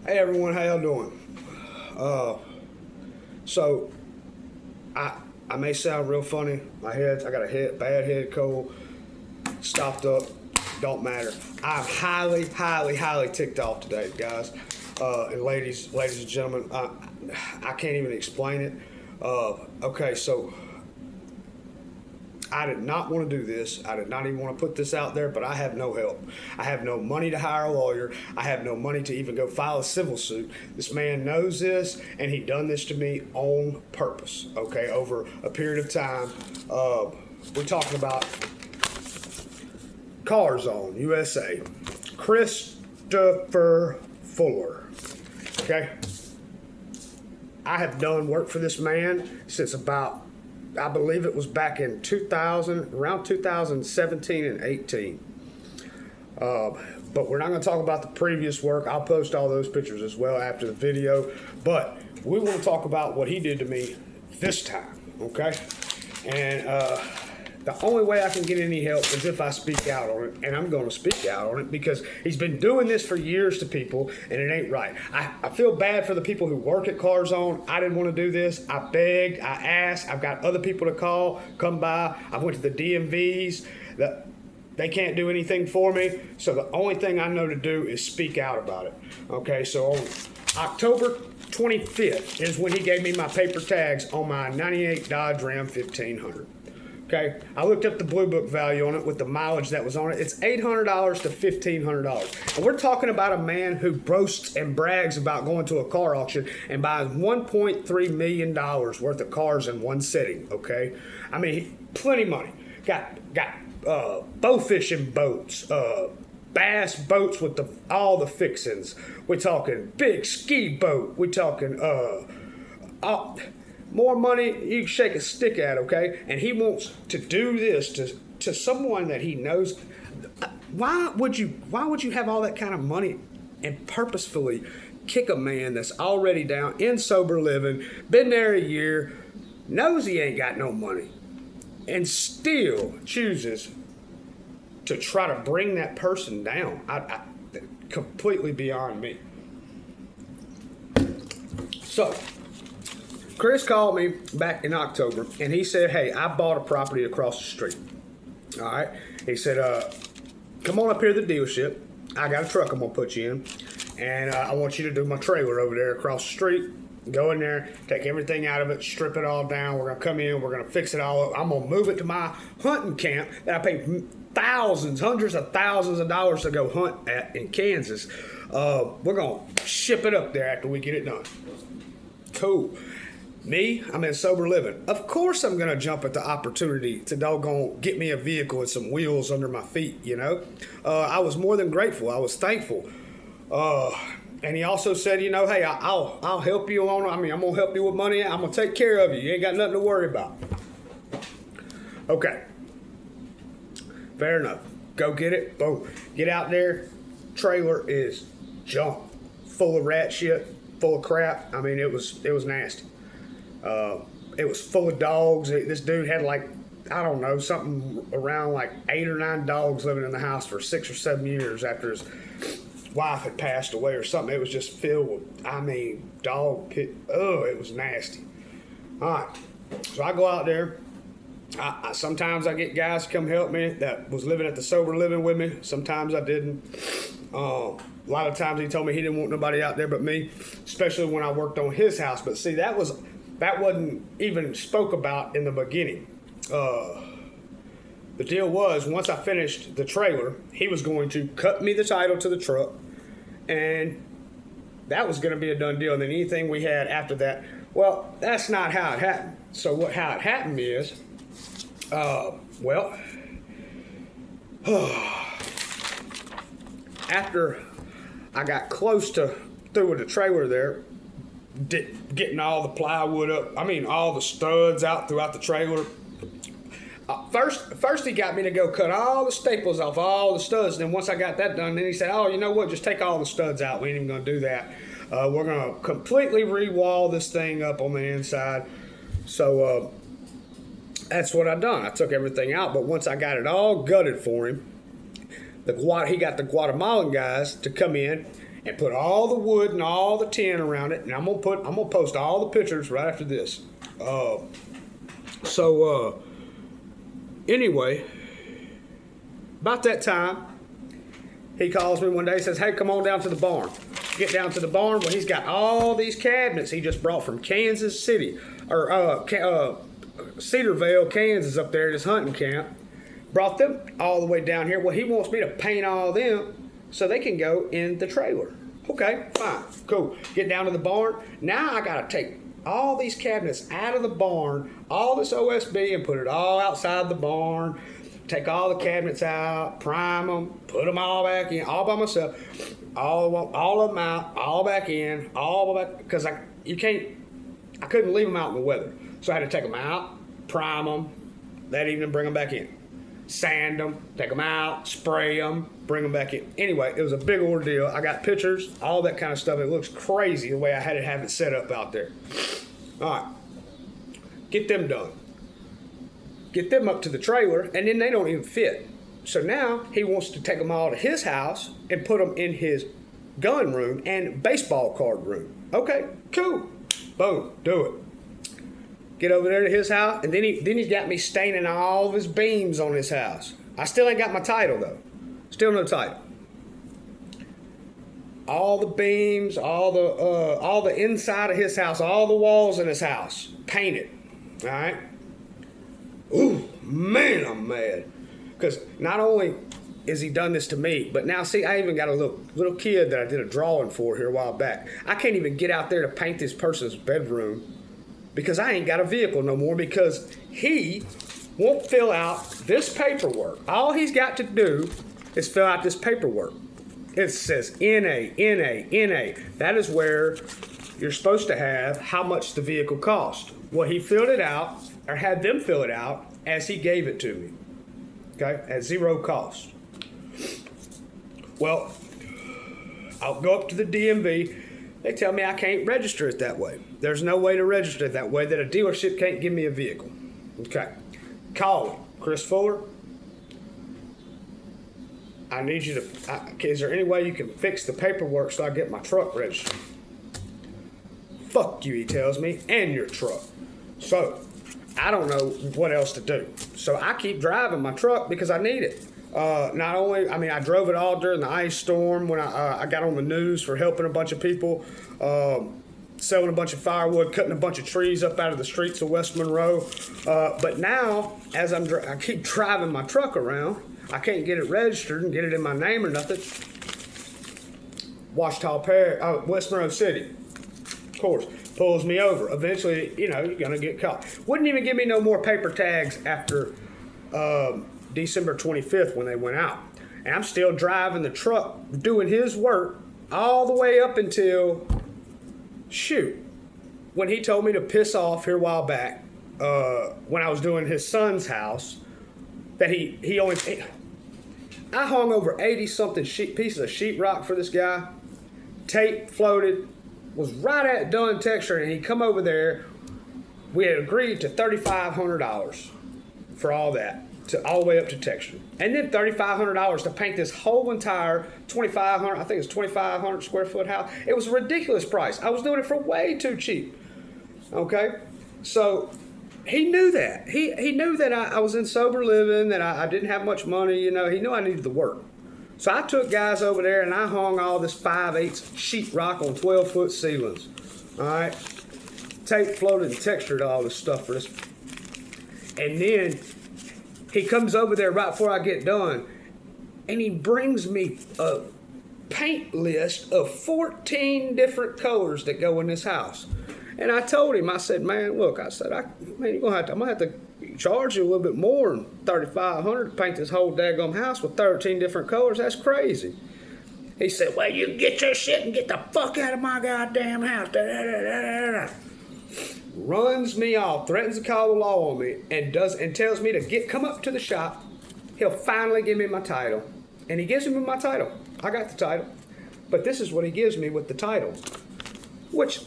Hey everyone, how y'all doing? So I may sound real funny. I got a bad head cold, stopped up, don't matter. I'm highly ticked off today, guys, and ladies and gentlemen. I can't even explain it. Okay, so I did not want to do this. I did not even want to put this out there, but I have no help. I have no money to hire a lawyer. I have no money to even go file a civil suit. This man knows this, and he done this to me on purpose, okay, over a period of time. We're talking about Car Zone, USA. Christopher Fuller, okay? I have done work for this man since about, I believe it was back in 2000, around 2017 and 18. But we're not going to talk about the previous work. I'll post all those pictures as well after the video. But we want to talk about what he did to me this time, okay? And the only way I can get any help is if I speak out on it, and I'm going to speak out on it because he's been doing this for years to people, and it ain't right. I feel bad for the people who work at Car Zone. I didn't want to do this. I begged, I asked. I've got other people to call, come by. I went to the DMVs. They can't do anything for me, so the only thing I know to do is speak out about it. Okay, so on October 25th is when he gave me my paper tags on my 98 Dodge Ram 1500. Okay, I looked up the Blue Book value on it with the mileage that was on it. It's $800 to $1,500. And we're talking about a man who boasts and brags about going to a car auction and buying $1.3 million worth of cars in one sitting, okay? I mean, plenty of money. Got bow fishing boats, bass boats with all the fixings. We're talking big ski boat. We're talking, more money you can shake a stick at, okay? And he wants to do this to someone that he knows. Why would you have all that kind of money and purposefully kick a man that's already down in sober living, been there a year, knows he ain't got no money, and still chooses to try to bring that person down? I completely beyond me. So Chris called me back in October, and he said, hey, I bought a property across the street. All right? He said, come on up here to the dealership. I got a truck I'm going to put you in, and I want you to do my trailer over there across the street. Go in there, take everything out of it, strip it all down. We're going to come in. We're going to fix it all up. I'm going to move it to my hunting camp that I paid hundreds of thousands of dollars to go hunt at in Kansas. We're going to ship it up there after we get it done. Cool. Me, I'm in sober living. Of course I'm going to jump at the opportunity to doggone get me a vehicle and some wheels under my feet, you know. I was more than grateful. I was thankful. And he also said, you know, hey, I'll help you on, I'm going to help you with money. I'm going to take care of you. You ain't got nothing to worry about. Okay. Fair enough. Go get it. Boom. Get out there. Trailer is junk. Full of rat shit. Full of crap. I mean, it was nasty. It was full of dogs. This dude had I don't know, something around 8 or 9 dogs living in the house for 6 or 7 years after his wife had passed away or something. It was just filled with, dog pit. Oh, it was nasty. All right. So I go out there. Sometimes I get guys to come help me that was living at the sober living with me. Sometimes I didn't. A lot of times he told me he didn't want nobody out there but me, especially when I worked on his house. But see, that wasn't even spoke about in the beginning. The deal was, once I finished the trailer, he was going to cut me the title to the truck, and that was going to be a done deal. And then anything we had after that, well, that's not how it happened. So how it happened is, after I got close to through with the trailer there, getting all the plywood up, all the studs out throughout the trailer. First he got me to go cut all the staples off all the studs. And then once I got that done, then he said, oh, you know what, just take all the studs out. We ain't even going to do that. We're going to completely re-wall this thing up on the inside. So that's what I done. I took everything out, but once I got it all gutted for him, he got the Guatemalan guys to come in and put all the wood and all the tin around it. And I'm gonna post all the pictures right after this. Anyway, about that time, he calls me one day and says, hey, come on down to the barn. Get down to the barn. Well, he's got all these cabinets he just brought from Kansas City, or Cedarville, Kansas, up there at his hunting camp. Brought them all the way down here. Well, he wants me to paint all them so they can go in the trailer. Okay, fine, cool. Get down to the barn. Now I gotta take all these cabinets out of the barn, all this OSB, and put it all outside the barn. Take all the cabinets out, prime them, put them all back in, all by myself. All of them out, all back in, all back, because I couldn't leave them out in the weather. So I had to take them out, prime them, that evening bring them back in. Sand them, take them out, spray them, bring them back in. Anyway, it was a big ordeal. I got pictures, all that kind of stuff. It looks crazy the way I had to have it set up out there. All right, get them done. Get them up to the trailer, and then they don't even fit. So now he wants to take them all to his house and put them in his gun room and baseball card room. Okay, cool. Boom, do it. Get over there to his house, and then he's got me staining all of his beams on his house. I still ain't got my title though. Still no title. All the beams, all the inside of his house, all the walls in his house, painted. All right. Ooh, man, I'm mad. Because not only is he done this to me, but now see, I even got a little kid that I did a drawing for here a while back. I can't even get out there to paint this person's bedroom because I ain't got a vehicle no more, because he won't fill out this paperwork. All he's got to do is fill out this paperwork. It says NA, NA, NA. That is where you're supposed to have how much the vehicle cost. Well, he filled it out, or had them fill it out as he gave it to me. Okay, at zero cost. Well, I'll go up to the DMV. They tell me I can't register it that way. There's no way to register it that way, that a dealership can't give me a vehicle. Okay, call him. Chris Fuller, I need you to, is there any way you can fix the paperwork so I get my truck registered? Fuck you, he tells me, and your truck. So, I don't know what else to do. So I keep driving my truck because I need it. Not only, I drove it all during the ice storm when I got on the news for helping a bunch of people, selling a bunch of firewood, cutting a bunch of trees up out of the streets of West Monroe. But now, as I keep driving my truck around, I can't get it registered and get it in my name or nothing. West Monroe City, of course, pulls me over. Eventually, you're going to get caught. Wouldn't even give me no more paper tags after December 25th when they went out. And I'm still driving the truck, doing his work all the way up until, when he told me to piss off here a while back, when I was doing his son's house, that I hung over 80-something pieces of sheetrock for this guy, tape floated, was right at done texturing, and he come over there. We had agreed to $3,500 for all that, all the way up to texture, and then $3,500 to paint this whole entire 2,500. I think it's 2,500 square foot house. It was a ridiculous price. I was doing it for way too cheap. Okay, so he knew that. He knew that I was in sober living, that I didn't have much money. He knew I needed the work. So I took guys over there and I hung all this 5/8 sheetrock on 12-foot ceilings. All right, tape floated and textured all this stuff for this. And then he comes over there right before I get done, and he brings me a paint list of 14 different colors that go in this house. And I told him, I said, man, look, I'm gonna have to charge you a little bit more than $3,500 to paint this whole daggum house with 13 different colors. That's crazy. He said, well, you get your shit and get the fuck out of my goddamn house. Da, da, da, da, da. Runs me off, threatens to call the law on me, and tells me to come up to the shop. He'll finally give me my title. And he gives me my title. I got the title. But this is what he gives me with the title. Which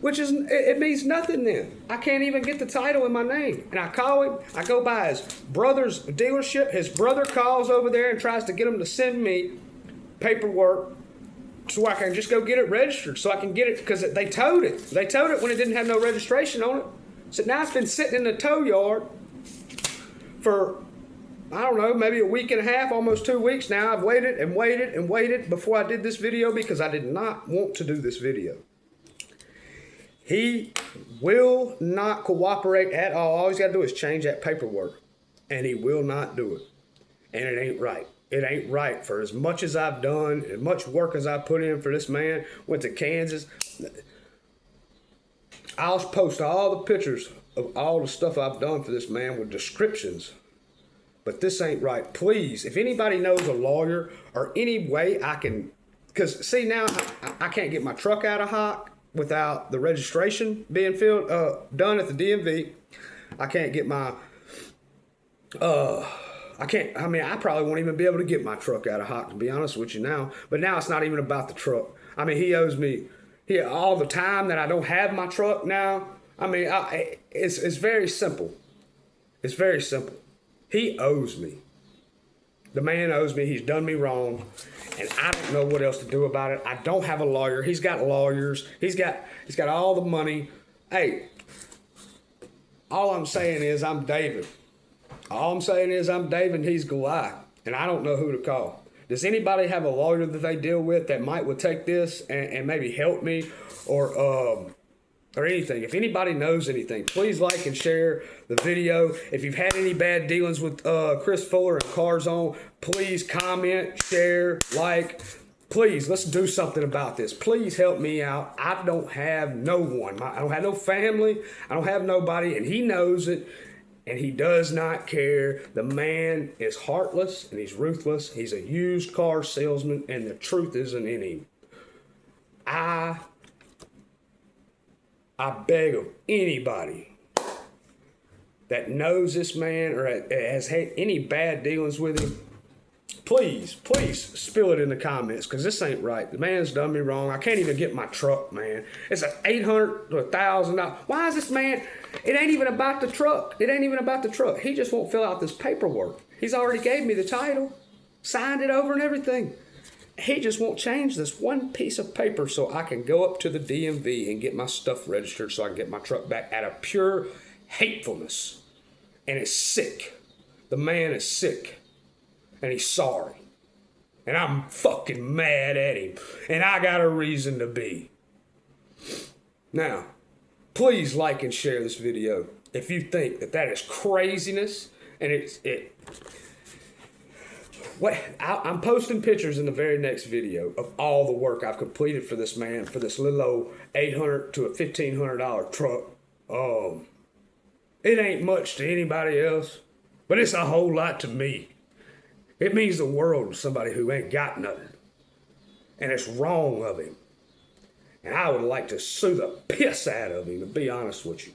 it means nothing then. I can't even get the title in my name. And I call him, I go by his brother's dealership. His brother calls over there and tries to get him to send me paperwork so I can just go get it registered, so I can get it, because they towed it. They towed it when it didn't have no registration on it. So now it's been sitting in the tow yard for, I don't know, maybe a week and a half, almost 2 weeks now. I've waited and waited and waited before I did this video because I did not want to do this video. He will not cooperate at all. He's got to do is change that paperwork, and he will not do it. And it ain't right. It ain't right. For as much as I've done, as much work as I put in for this man, went to Kansas. I'll post all the pictures of all the stuff I've done for this man with descriptions. But this ain't right. Please, if anybody knows a lawyer or any way I can, because see now I can't get my truck out of hock without the registration being done at the DMV. I can't get my, I probably won't even be able to get my truck out of hock, to be honest with you now. But now it's not even about the truck. I mean, he owes me all the time that I don't have my truck now. I mean, it's very simple. It's very simple. He owes me. The man owes me. He's done me wrong, and I don't know what else to do about it. I don't have a lawyer. He's got lawyers. He's got all the money. Hey, all I'm saying is I'm David. All I'm saying is I'm David and he's Goliath, and I don't know who to call. Does anybody have a lawyer that they deal with that would take this and maybe help me or anything? If anybody knows anything, please like and share the video. If you've had any bad dealings with Chris Fuller and Car Zone, please comment, share, like. Please, let's do something about this. Please help me out. I don't have no one. I don't have no family. I don't have nobody, and he knows it, and he does not care. The man is heartless, and he's ruthless. He's a used car salesman, and the truth isn't in him. I beg of anybody that knows this man or has had any bad dealings with him, please spill it in the comments, because this ain't right. The man's done me wrong. I can't even get my truck, man. It's an $800 to $1,000. Why is this man? It ain't even about the truck. It ain't even about the truck. He just won't fill out this paperwork. He's already gave me the title, signed it over and everything. He just won't change this one piece of paper so I can go up to the DMV and get my stuff registered so I can get my truck back out of pure hatefulness. And it's sick. The man is sick. And he's sorry. And I'm fucking mad at him. And I got a reason to be. Now, please like and share this video if you think that is craziness. And I'm posting pictures in the very next video of all the work I've completed for this man, for this little old $800 to $1,500 truck. It ain't much to anybody else, but it's a whole lot to me. It means the world to somebody who ain't got nothing. And it's wrong of him. And I would like to sue the piss out of him, to be honest with you.